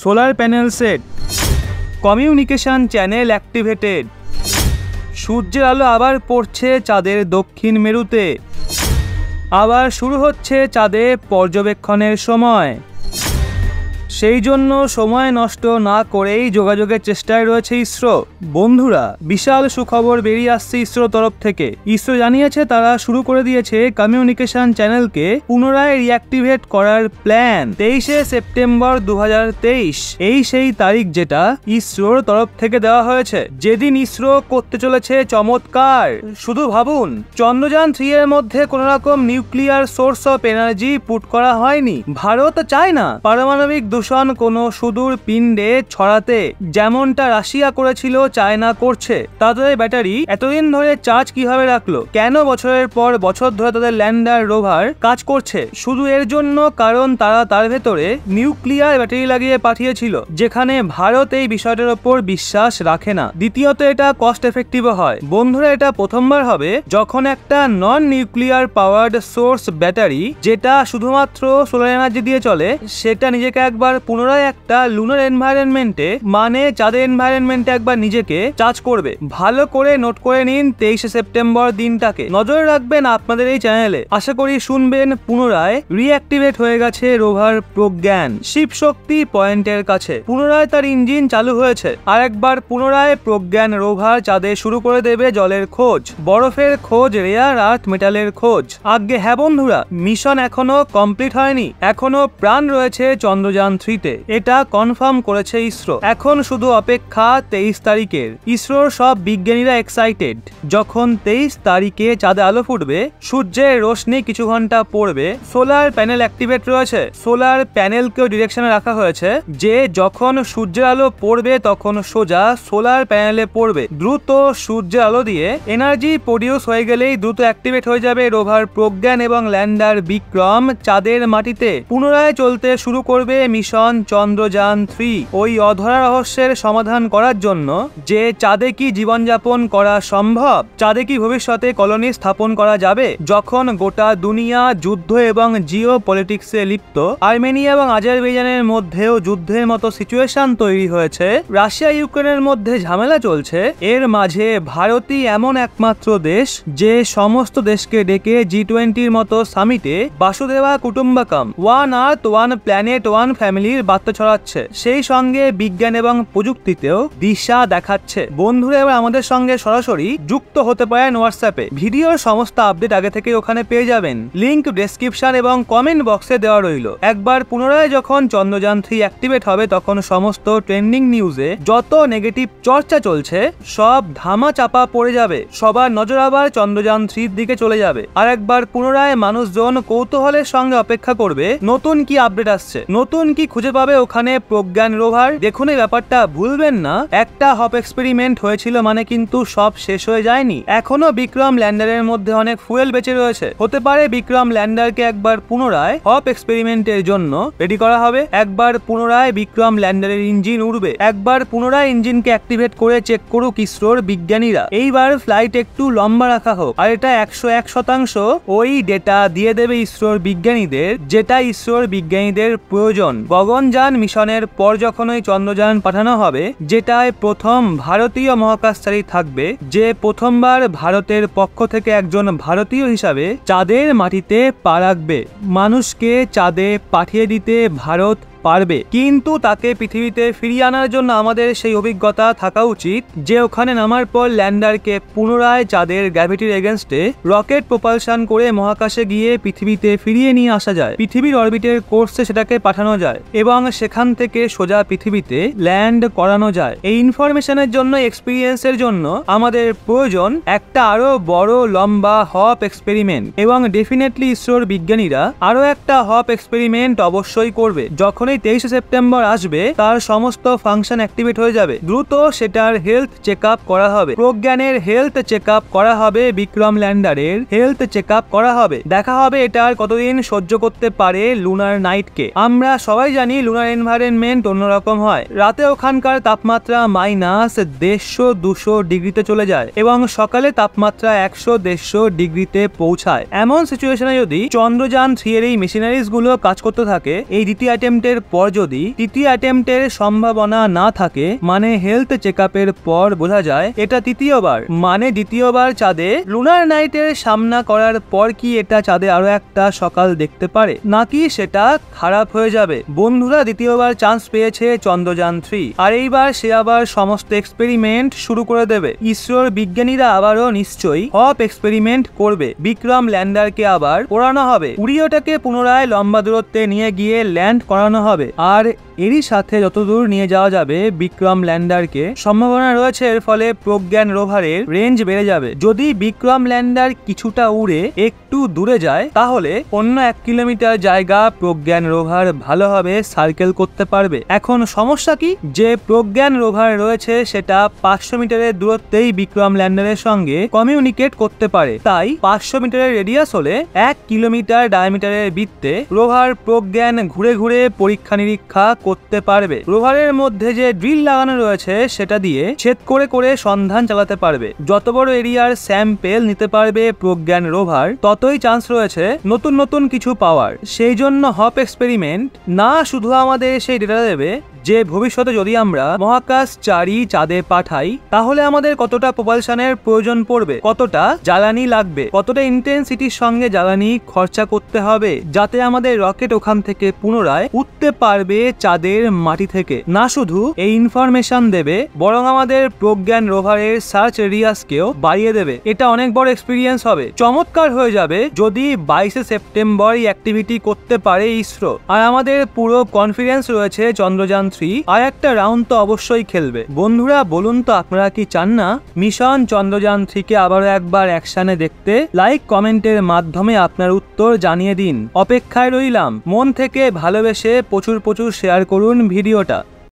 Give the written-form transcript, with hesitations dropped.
Solar panel set, communication channel activated. সূর্যের আলো আবার পড়ছে চাঁদের দক্ষিণ মেরুতে। আবার শুরু হচ্ছে চাঁদে পর্যবেক্ষণের সময়। সেই জন্য সময় নষ্ট না করেই যোগাযোগের চেষ্টায় রয়েছে ইসরো। বন্ধুরা, বিশাল সুখবর বেরিয়ে আসছে ইসরোর তরফ থেকে। ইসরো জানিয়েছে তারা শুরু করে দিয়েছে কমিউনিকেশন চ্যানেলকে পুনরায় রিঅ্যাক্টিভেট করার প্ল্যান। 23শে সেপ্টেম্বর 2023 এই সেই তারিখ যেটা ইসরোর তরফ থেকে দেওয়া হয়েছে, যেদিন ইসরো করতে চলেছে চমৎকার। শুধু ভাবুন, চন্দ্রযান 3 এর মধ্যে কোন রকম nuclear source of energy put করা হয়নি। ভারত চায় না পারমাণবিক দূষণ কোনো সুদূর পিণ্ডে ছড়াতে, যেমনটা রাশিয়া করেছিল চায়না করছে। তাদের ব্যাটারি এতদিন ধরে চার্জ কিভাবে রাখলো? কেন বছরের পর বছর ধরে তাদের ল্যান্ডার রোভার কাজ করছে? শুধু এর জন্য কারণ তারা তার ভেতরে নিউক্লিয়ার ব্যাটারি লাগিয়ে পাঠিয়েছিল, যেখানে ভারত এই বিষয়টার উপর বিশ্বাস রাখে না। দ্বিতীয়ত, এটা কস্ট এফেক্টিভ হয়। বন্ধুরা, এটা প্রথমবার হবে যখন একটা নন নিউক্লিয়ার পাওয়ার্ড সোর্স ব্যাটারি, যেটা শুধুমাত্র সোলার এনার্জি দিয়ে চলে, সেটা নিজেকে একবার পুনরায় একটা লুনার এনভায়রনমেন্টে, মানে চাঁদের এনভায়রনমেন্টে একবার নিজেকে চার্জ করবে। ভালো করে নোট করে নিন 23শে সেপ্টেম্বর দিনটাকে। নজর রাখবেন আপনাদের এই চ্যানেলে। আশা করি শুনবেন পুনরায় রিঅ্যাক্টিভেট হয়ে গেছে রোভার প্রজ্ঞান শিবশক্তি পয়েন্টের কাছে। পুনরায় তার ইঞ্জিন চালু হয়েছে। আর একবার পুনরায় প্রজ্ঞান রোভার চাঁদে শুরু করে দেবে জলের খোঁজ, বরফের খোঁজ, রেয়ার আর্থ মেটালের খোঁজ। আজ্ঞে হ্যাঁ বন্ধুরা, মিশন এখনো কমপ্লিট হয়নি। এখনো প্রাণ রয়েছে চন্দ্রযান 3-তে। এটা কনফার্ম করেছে ইসরো। এখন শুধু অপেক্ষা 23 তারিখের। ইসরোর সব বিজ্ঞানীরা এক্সাইটেড। যখন 23 তারিখে চাঁদে আলো ফুটবে, সূর্যের রোশনি কিছু ঘন্টা পড়বে, সোলার প্যানেল অ্যাক্টিভেট রয়েছে। সোলার প্যানেলকেও ডিরেকশনে রাখা হয়েছে যে যখন সূর্যের আলো পড়বে তখন সোজা সোলার প্যানেলে পড়বে। দ্রুত সূর্যের আলো দিয়ে এনার্জি প্রডিউস হয়ে গেলেই দ্রুত অ্যাক্টিভেট হয়ে যাবে রোভার প্রজ্ঞান এবং ল্যান্ডার বিক্রম চাঁদের মাটিতে। পুনরায় চলতে শুরু করবে মিশন চন্দ্রযান 3, ওই অধরা রহস্যের সমাধান করার জন্য যে চাঁদে কি জীবনযাপন করা সম্ভব, চাঁদে কি ভবিষ্যতে কলোনি স্থাপন করা যাবে। যখন গোটা দুনিয়া যুদ্ধ এবং জিও পলিটিক্সে লিপ্ত, আর্মেনিয়া এবং আজারবাইজানের মধ্যেও যুদ্ধের মতো সিচুয়েশন তৈরি হয়েছে, রাশিয়া ইউক্রেনের মধ্যে ঝামেলা চলছে, এর মাঝে ভারতই এমন একমাত্র দেশ যে সমস্ত দেশকে ডেকে G20-র মতো সামিটে বাসুদেবা কুটুম্বাকম, one earth one planet one ফ্যামিলির বার্তা ছড়াচ্ছে। সেই সঙ্গে বিজ্ঞান এবং প্রযুক্তিতেও দিশা দেখাচ্ছে। বন্ধুরা, এবার আমাদের সঙ্গে সরাসরি যুক্ত হতে পারেন হোয়াটসঅ্যাপে। ভিডিওর সমস্ত আপডেট আগে থেকে ওখানে পেয়ে যাবেন। লিংক ডেসক্রিপশন এবং কমেন্ট বক্সে দেওয়া রইল। একবার পুনরায় যখন চন্দ্রযান 3 অ্যাক্টিভেট হবে, তখন সমস্ত ট্রেন্ডিং নিউজে যত নেগেটিভ চর্চা চলছে সব ধামা চাপা পড়ে যাবে। সবার নজর আবার চন্দ্রযান 3-র দিকে চলে যাবে। আর একবার পুনরায় মানুষজন কৌতূহলের সঙ্গে অপেক্ষা করবে নতুন কি আপডেট আসছে, নতুন কি খুঁজে পাবে ওখানে প্রজ্ঞান রোভার। দেখুন, এই ব্যাপারটা ভুলবেন না, একটা হপ এক্সপেরিমেন্ট হয়েছিল মানে কিন্তু সব শেষ হয়ে যায়নি। এখনো বিক্রম ল্যান্ডারের মধ্যে অনেক ফুয়েল বেঁচে রয়েছে। হতে পারে বিক্রম ল্যান্ডারকে একবার পুনরায় হপ এক্সপেরিমেন্টের জন্য রেডি করা হবে। একবার পুনরায় বিক্রম ল্যান্ডারের ইঞ্জিন উড়বে। একবার পুনরায় ইঞ্জিনকে অ্যাক্টিভেট করে চেক করুক ইসরোর বিজ্ঞানীরা। এইবার ফ্লাইট একটু লম্বা রাখা হোক। আর এটা 101% ওই ডেটা দিয়ে দেবে ইসরোর বিজ্ঞানীদের, যেটা ইসরোর বিজ্ঞানীদের প্রয়োজন। গগনযান মিশনের পর যখন ওই চন্দ্রযান পাঠানো হবে, যেটায় প্রথম ভারতীয় মহাকাশচারী থাকবে, যে প্রথমবার ভারতের পক্ষ থেকে একজন ভারতীয় হিসাবে চাঁদের মাটিতে পা রাখবে, মানুষকে চাঁদে পাঠিয়ে দিতে ভারত পারবে। কিন্তু তাকে পৃথিবীতে ফিরিয়ে আনার জন্য আমাদের সেই অভিজ্ঞতা থাকা উচিত যে ওখানে নামার পর ল্যান্ডারকে পুনরায় চাঁদের গ্র্যাভিটির এগেনস্টে রকেট প্রপালশন করে মহাকাশে গিয়ে পৃথিবীতে ফিরিয়ে নিয়ে আসা যায়। পৃথিবীর অরবিটের কোর্সে সেটাকে পাঠানো যায় এবং সেখান থেকে সোজা পৃথিবীতে ল্যান্ড করানো যায়। এই ইনফরমেশনের জন্য, এক্সপিরিয়েন্সের জন্য আমাদের প্রয়োজন একটা আরো বড় লম্বা হপ এক্সপেরিমেন্ট। এবং ডেফিনেটলি ইসরোর বিজ্ঞানীরা আরো একটা হপ এক্সপেরিমেন্ট অবশ্যই করবে। যখনই 23শে সেপ্টেম্বর আসবে, তার সমস্ত ফাংশন অ্যাক্টিভেট হয়ে যাবে। দ্রুত সেটার হেলথ চেক আপ করা হবে, প্রজ্ঞানের হেলথ চেক আপ করা হবে, বিক্রম ল্যান্ডারের হেলথ চেক আপ করা হবে। দেখা হবে এটার কতদিন সহ্য করতে পারে লুনার নাইটকে। আমরা সবাই জানি লুনার এনভায়রনমেন্ট অন্যরকম হয়। রাতে ওখানকার তাপমাত্রা -150-200 ডিগ্রিতে চলে যায় এবং সকালে তাপমাত্রা 100-150 ডিগ্রিতে পৌঁছায়। এমন সিচুয়েশনে যদি চন্দ্রযান 3 এর এই মেশিনারিজ গুলো কাজ করতে থাকে, এই দ্বিতীয় অ্যাটেম্পটের অ্যাটেম্পটের পর যদি তৃতীয় অ্যাটেম্পটের সম্ভাবনা না থাকে, মানে হেলথ চেকআপের পর বোঝা যায় এটা তৃতীয়বার, মানে দ্বিতীয়বার চাঁদে লুনার নাইটের সামনা করার পর কি এটা চাঁদে আরো একটা সকাল দেখতে পারে, নাকি সেটা খারাপ হয়ে যাবে। বন্ধুরা দ্বিতীয়বার চান্স পেয়েছে চন্দ্রযান 3, আর এইবার সে আবার সমস্ত এক্সপেরিমেন্ট শুরু করে দেবে। ইসরোর বিজ্ঞানীরা আবারও নিশ্চয়ই হপ এক্সপেরিমেন্ট করবে। বিক্রম ল্যান্ডারকে আবার ওড়ানো হবে, উড়িয়েটাকে পুনরায় লম্বা দূরত্বে নিয়ে গিয়ে ল্যান্ড করানো হবে, আর এরই সাথে যতদূর নিয়ে যাওয়া যাবে বিক্রম ল্যান্ডারকে, সম্ভাবনা রয়েছে এর ফলে প্রজ্ঞান রোভারের রেঞ্জ বেড়ে যাবে। যদি বিক্রম ল্যান্ডার কিছুটা উড়ে একটু দূরে যায়, তাহলে অন্য 1 কিলোমিটার জায়গা প্রজ্ঞান রোভার ভালোভাবে সার্কেল করতে পারবে। এখন সমস্যা কি, যে প্রজ্ঞান রোভার রয়েছে সেটা 500 মিটারের দূরত্বেই বিক্রম ল্যান্ডারের সঙ্গে কমিউনিকেট করতে পারে, তাই 500 মিটারের রেডিয়াস হলে 1 কিলোমিটার ডায়ামিটারের বৃত্তে রোভার প্রজ্ঞান ঘুরে ঘুরে পরীক্ষা নিরীক্ষা করতে পারবে। রোভারের মধ্যে যে ড্রিল লাগানো রয়েছে সেটা দিয়ে ছেদ করে করে সন্ধান চালাতে পারবে। যত বড় এরিয়ার স্যাম্পেল নিতে পারবে প্রজ্ঞান রোভার, ততই চান্স রয়েছে নতুন নতুন কিছু পাওয়ার। সেই জন্য হপ এক্সপেরিমেন্ট না শুধু আমাদের সেই ডেটা দেবে যে ভবিষ্যতে যদি আমরা মহাকাশচারী চাঁদে পাঠাই তাহলে আমাদের কতটা প্রপালশনের প্রয়োজন পড়বে, কতটা জ্বালানি লাগবে, কতটা ইন্টেন্সিটির সঙ্গে জ্বালানি খরচা করতে হবে যাতে আমাদের রকেট ওখান থেকে পুনরায় উঠতে পারবে চাঁদের মাটি থেকে। না শুধু এই ইনফরমেশন দেবে, বরং আমাদের প্রজ্ঞান রোভারের সার্চ রেডিয়াসকেও বাড়িয়ে দেবে। এটা অনেক বড় এক্সপিরিয়েন্স হবে, চমৎকার হয়ে যাবে যদি 22 সেপ্টেম্বর এই অ্যাক্টিভিটি করতে পারে ইসরো। আর আমাদের পুরো কনফিডেন্স রয়েছে চন্দ্রযান 3 আর একটা রাউন্ড তো অবশ্যই খেলবে। বন্ধুরা বলুন তো আপনারা কি চান না মিশন চন্দ্রযান 3 কে আবারও একবার অ্যাকশনে দেখতে? লাইক কমেন্টের মাধ্যমে আপনার উত্তর জানিয়ে দিন, অপেক্ষায় রইলাম। মন থেকে ভালোবেসে প্রচুর শেয়ার করুন ভিডিওটা।